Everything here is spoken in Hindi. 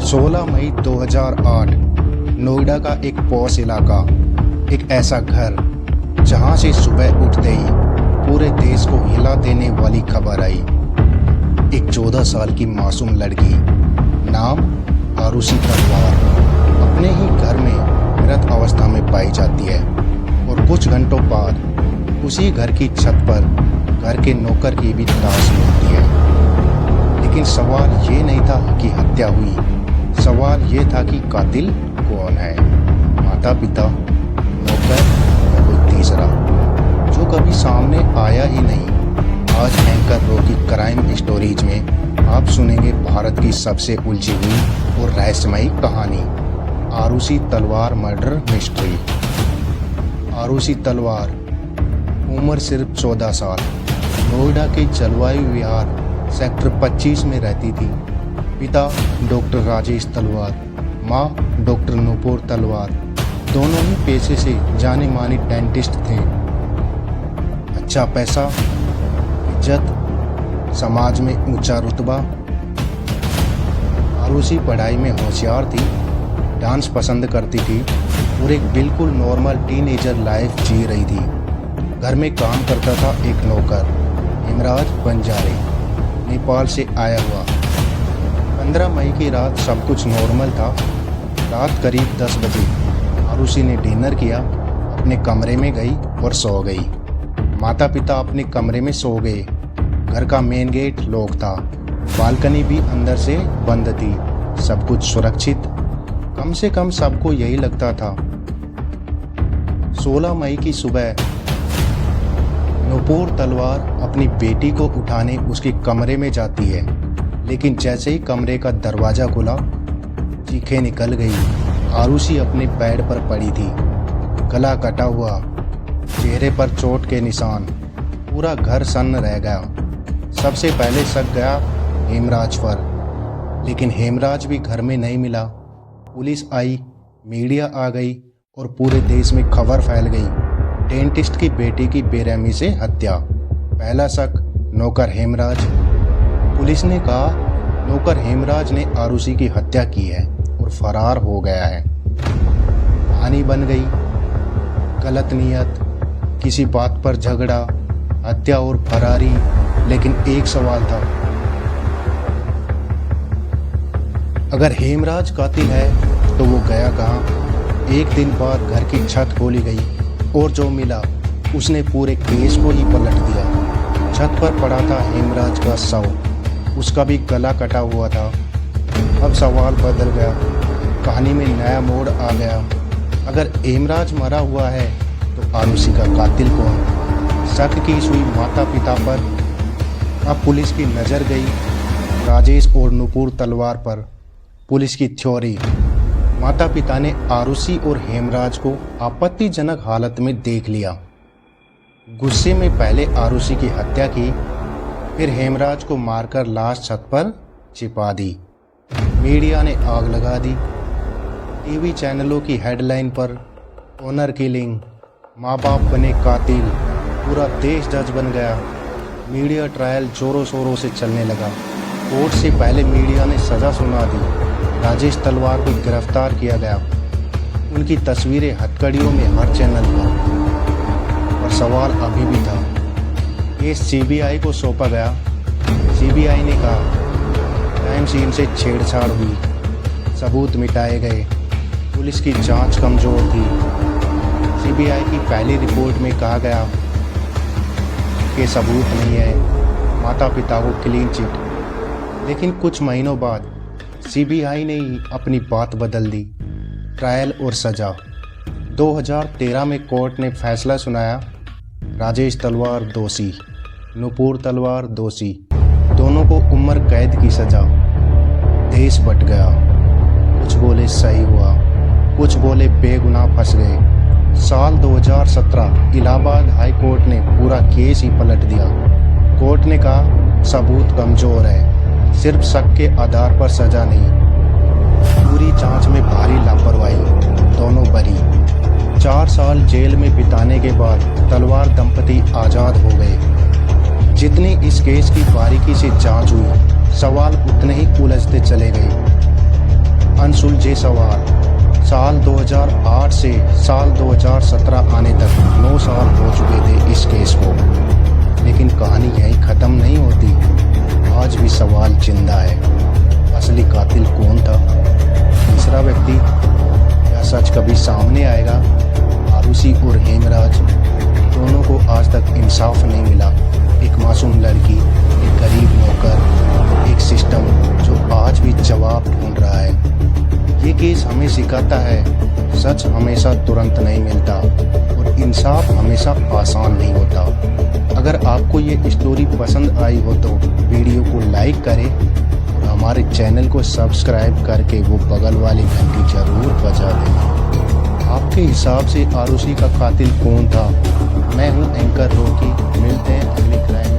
16 मई 2008 नोएडा का एक पॉश इलाका, एक ऐसा घर जहां से सुबह उठते ही पूरे देश को हिला देने वाली खबर आई। एक 14 साल की मासूम लड़की, नाम आरुषि तलवार, अपने ही घर में मृत अवस्था में पाई जाती है और कुछ घंटों बाद उसी घर की छत पर घर के नौकर की भी लाश मिलती है। लेकिन सवाल ये नहीं था कि हत्या हुई, सवाल ये था कि कातिल कौन है। माता पिता, नौकर या कोई तीसरा जो कभी सामने आया ही नहीं। आज एंकर रो की क्राइम स्टोरीज में आप सुनेंगे भारत की सबसे उलझी हुई और रहस्यमयी कहानी, आरुषि तलवार मर्डर मिस्ट्री। आरुषि तलवार, उम्र सिर्फ 14 साल, नोएडा के जलवायु विहार सेक्टर 25 में रहती थी। पिता डॉक्टर राजेश तलवार, माँ डॉक्टर नूपुर तलवार, दोनों ही पेशे से जाने माने डेंटिस्ट थे। अच्छा पैसा, इज्जत, समाज में ऊंचा रुतबा। आरुषि पढ़ाई में होशियार थी, डांस पसंद करती थी और एक बिल्कुल नॉर्मल टीनेजर लाइफ जी रही थी। घर में काम करता था एक नौकर, हेमराज बंजारे, नेपाल से आया हुआ। 15 मई की रात सब कुछ नॉर्मल था। रात करीब 10 बजे आरुषि ने डिनर किया, अपने कमरे में गई और सो गई। माता पिता अपने कमरे में सो गए। घर का मेन गेट लॉक था, बालकनी भी अंदर से बंद थी, सब कुछ सुरक्षित। कम से कम सबको यही लगता था। 16 मई की सुबह नूपुर तलवार अपनी बेटी को उठाने उसके कमरे में जाती है, लेकिन जैसे ही कमरे का दरवाज़ा खुला, चीखें निकल गई। आरुषि अपने बेड पर पड़ी थी, गला कटा हुआ, चेहरे पर चोट के निशान। पूरा घर सन्न रह गया। सबसे पहले शक गया हेमराज पर, लेकिन हेमराज भी घर में नहीं मिला। पुलिस आई, मीडिया आ गई और पूरे देश में खबर फैल गई, डेंटिस्ट की बेटी की बेरहमी से हत्या। पहला शक नौकर हेमराज। पुलिस ने कहा नौकर हेमराज ने आरुषि की हत्या की है और फरार हो गया है। कहानी बन गई, गलत नियत, किसी बात पर झगड़ा, हत्या और फरारी। लेकिन एक सवाल था, अगर हेमराज कातिल है तो वो गया कहाँ? एक दिन बाद घर की छत खोली गई और जो मिला उसने पूरे केस को ही पलट दिया। छत पर पड़ा था हेमराज का शव, उसका भी गला कटा हुआ था। अब सवाल बदल गया, कहानी में नया मोड़ आ गया। अगर हेमराज मरा हुआ है तो आरुषि का कातिल कौन? शक की सुई माता पिता पर। अब पुलिस की नज़र गई राजेश और नूपुर तलवार पर। पुलिस की थ्योरी, माता पिता ने आरुषि और हेमराज को आपत्तिजनक हालत में देख लिया। गुस्से में पहले आरुषि की हत्या की, फिर हेमराज को मारकर लाश छत पर छिपा दी। मीडिया ने आग लगा दी। टीवी चैनलों की हेडलाइन पर ऑनर किलिंग, माँ बाप बने कातिल, पूरा देश जज बन गया। मीडिया ट्रायल जोरों शोरों से चलने लगा। कोर्ट से पहले मीडिया ने सज़ा सुना दी। राजेश तलवार को गिरफ्तार किया गया। उनकी तस्वीरें हथकड़ियों में हर चैनल पर। और सवाल अभी भी था। केस सीबीआई को सौंपा गया। सीबीआई ने कहा क्राइम सीन से छेड़छाड़ हुई, सबूत मिटाए गए, पुलिस की जांच कमज़ोर थी। सीबीआई की पहली रिपोर्ट में कहा गया कि सबूत नहीं है, माता पिता को क्लीन चिट। लेकिन कुछ महीनों बाद सीबीआई ने ही अपनी बात बदल दी। ट्रायल और सज़ा। 2013 में कोर्ट ने फैसला सुनाया, राजेश तलवार दोषी, नूपुर तलवार दोषी, दोनों को उम्र कैद की सज़ा। देश बट गया। कुछ बोले सही हुआ, कुछ बोले बेगुनाह फंस गए। साल 2017 इलाहाबाद हाई कोर्ट ने पूरा केस ही पलट दिया। कोर्ट ने कहा सबूत कमज़ोर है, सिर्फ शक के आधार पर सजा नहीं। पूरी जांच में भारी लापरवाही, दोनों बरी। 4 साल जेल में बिताने के बाद तलवार दंपति आज़ाद हो गए। जितनी इस केस की बारीकी से जांच हुई, सवाल उतने ही उलझते चले गए। अनसुलझे सवाल। साल 2008 से साल 2017 आने तक 9 साल हो चुके थे इस केस को, लेकिन कहानी यहीं ख़त्म नहीं होती। आज भी सवाल जिंदा है, असली कातिल कौन था? तीसरा व्यक्ति, क्या सच कभी सामने आएगा? आरुषि और हेमराज दोनों को आज तक इंसाफ नहीं मिला। एक मासूम लड़की, एक गरीब नौकर, एक सिस्टम जो आज भी जवाब ढूंढ रहा है। ये केस हमें सिखाता है सच हमेशा तुरंत नहीं मिलता और इंसाफ हमेशा आसान नहीं होता। अगर आपको ये स्टोरी पसंद आई हो तो वीडियो को लाइक करें और हमारे चैनल को सब्सक्राइब करके वो बगल वाली घंटी जरूर बजा दें। आपके हिसाब से आरुषि का कातिल कौन था? मैं हूँ एंकर रॉकी। मिलते हैं अगली क्राइम